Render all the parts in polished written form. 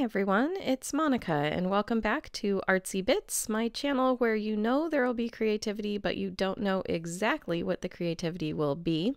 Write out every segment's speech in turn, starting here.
Hi everyone, it's Monica and welcome back to Artsy Bits, my channel where you know there will be creativity but you don't know exactly what the creativity will be.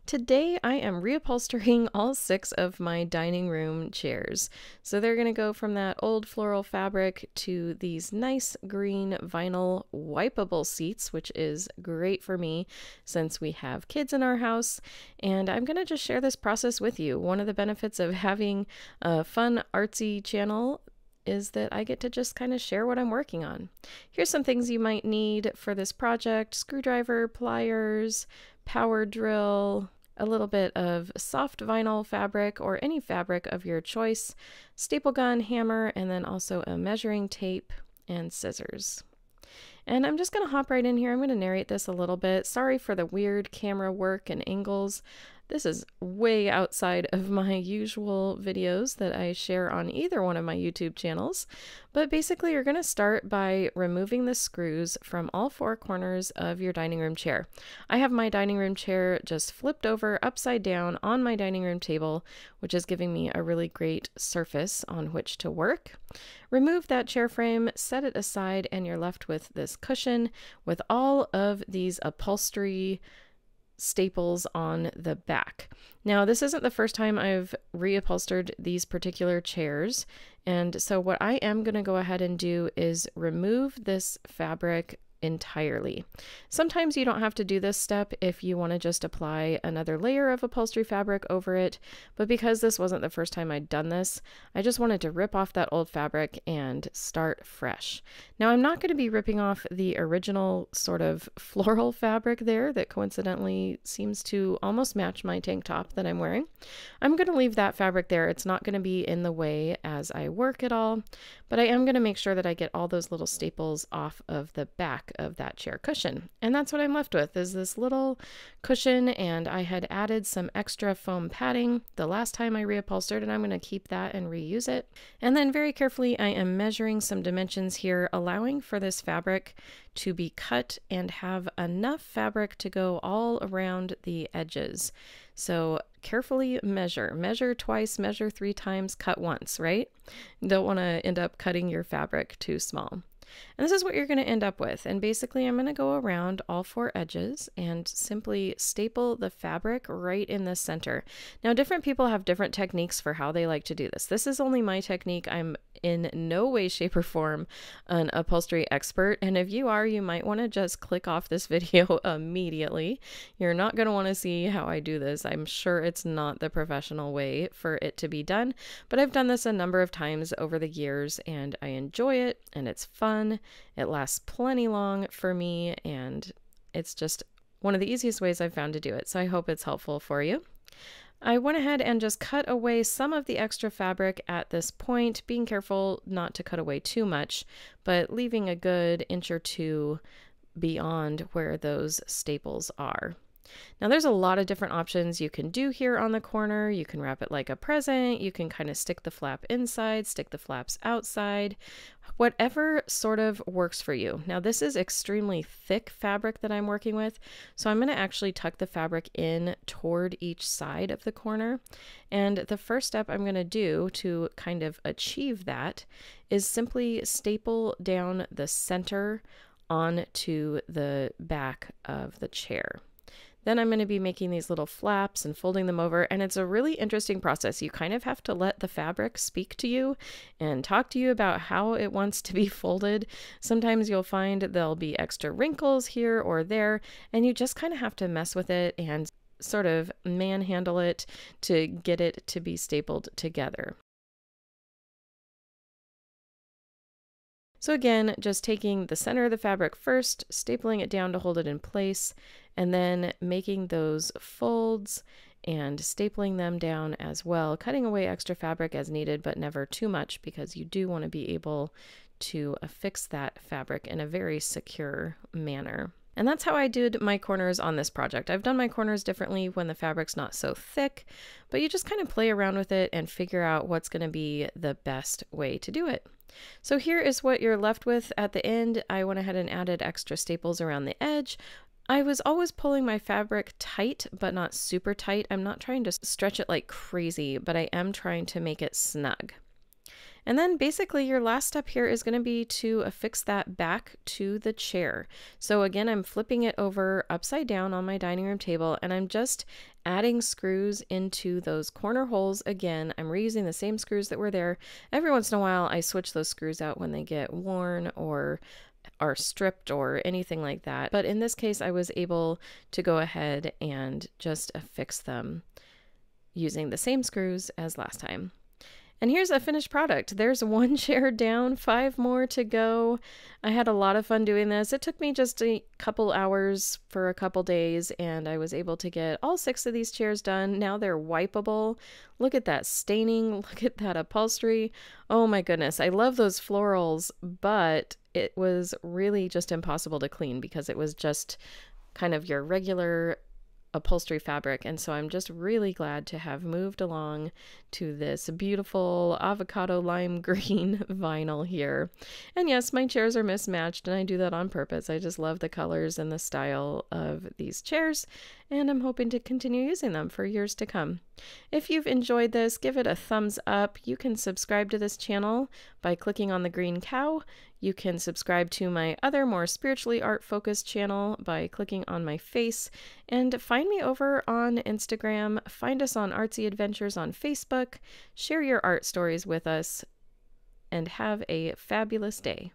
Today I am reupholstering all 6 of my dining room chairs. So they're going to go from that old floral fabric to these nice green vinyl wipeable seats, which is great for me since we have kids in our house, and I'm going to just share this process with you. One of the benefits of having a fun artsy channel is that I get to just kind of share what I'm working on. Here's some things you might need for this project: screwdriver, pliers, power drill, a little bit of soft vinyl fabric or any fabric of your choice, staple gun, hammer, and then also a measuring tape and scissors. And I'm just going to hop right in here. I'm going to narrate this a little bit. Sorry for the weird camera work and angles. This is way outside of my usual videos that I share on either one of my YouTube channels. But basically, you're going to start by removing the screws from all 4 corners of your dining room chair. I have my dining room chair just flipped over upside down on my dining room table, which is giving me a really great surface on which to work. Remove that chair frame, set it aside, and you're left with this cushion with all of these upholstery staples on the back. Now, this isn't the first time I've reupholstered these particular chairs, and so what I am going to go ahead and do is remove this fabric entirely. Sometimes you don't have to do this step if you want to just apply another layer of upholstery fabric over it, but because this wasn't the first time I'd done this, I just wanted to rip off that old fabric and start fresh. Now, I'm not going to be ripping off the original sort of floral fabric there that coincidentally seems to almost match my tank top that I'm wearing. I'm going to leave that fabric there. It's not going to be in the way as I work at all, but I am going to make sure that I get all those little staples off of the back of that chair cushion. And that's what I'm left with, is this little cushion, and I had added some extra foam padding the last time I reupholstered, and I'm going to keep that and reuse it. And then very carefully I am measuring some dimensions here, allowing for this fabric to be cut and have enough fabric to go all around the edges. So carefully measure twice, measure 3 times, cut once, right? You don't want to end up cutting your fabric too small. And this is what you're going to end up with. And basically I'm going to go around all 4 edges and simply staple the fabric right in the center. Now, different people have different techniques for how they like to do this. This is only my technique. I'm in no way, shape, or form an upholstery expert. And if you are, you might want to just click off this video immediately. You're not going to want to see how I do this. I'm sure it's not the professional way for it to be done, but I've done this a number of times over the years and I enjoy it, and it's fun. It lasts plenty long for me, and it's just one of the easiest ways I've found to do it. So I hope it's helpful for you. I went ahead and just cut away some of the extra fabric at this point, being careful not to cut away too much, but leaving a good inch or 2 beyond where those staples are. Now, there's a lot of different options you can do here on the corner. You can wrap it like a present. You can kind of stick the flap inside, stick the flaps outside, whatever sort of works for you. Now, this is extremely thick fabric that I'm working with, so I'm going to actually tuck the fabric in toward each side of the corner. And the first step I'm going to do to kind of achieve that is simply staple down the center onto the back of the chair. Then I'm going to be making these little flaps and folding them over, and it's a really interesting process. You kind of have to let the fabric speak to you and talk to you about how it wants to be folded. Sometimes you'll find there'll be extra wrinkles here or there, and you just kind of have to mess with it and sort of manhandle it to get it to be stapled together. So again, just taking the center of the fabric first, stapling it down to hold it in place, and then making those folds and stapling them down as well, cutting away extra fabric as needed, but never too much, because you do want to be able to affix that fabric in a very secure manner. And that's how I did my corners on this project. I've done my corners differently when the fabric's not so thick, but you just kind of play around with it and figure out what's going to be the best way to do it. So here is what you're left with at the end. I went ahead and added extra staples around the edge. I was always pulling my fabric tight, but not super tight. I'm not trying to stretch it like crazy, but I am trying to make it snug. And then basically your last step here is going to be to affix that back to the chair. So again, I'm flipping it over upside down on my dining room table, and I'm just adding screws into those corner holes. Again, I'm reusing the same screws that were there. Every once in a while, I switch those screws out when they get worn or are stripped or anything like that. But in this case, I was able to go ahead and just affix them using the same screws as last time. And here's a finished product. There's one chair down, 5 more to go. I had a lot of fun doing this. It took me just a couple hours for a couple days, and I was able to get all 6 of these chairs done. Now they're wipeable. Look at that staining. Look at that upholstery. Oh my goodness. I love those florals, but it was really just impossible to clean because it was just kind of your regular upholstery fabric. And so I'm just really glad to have moved along to this beautiful avocado lime green vinyl here. And yes, my chairs are mismatched, and I do that on purpose. I just love the colors and the style of these chairs, and I'm hoping to continue using them for years to come. If you've enjoyed this, give it a thumbs up. You can subscribe to this channel by clicking on the green cow. You can subscribe to my other more spiritually art-focused channel by clicking on my face, and find me over on Instagram. Find us on Artsy Adventures on Facebook. Share your art stories with us, and have a fabulous day.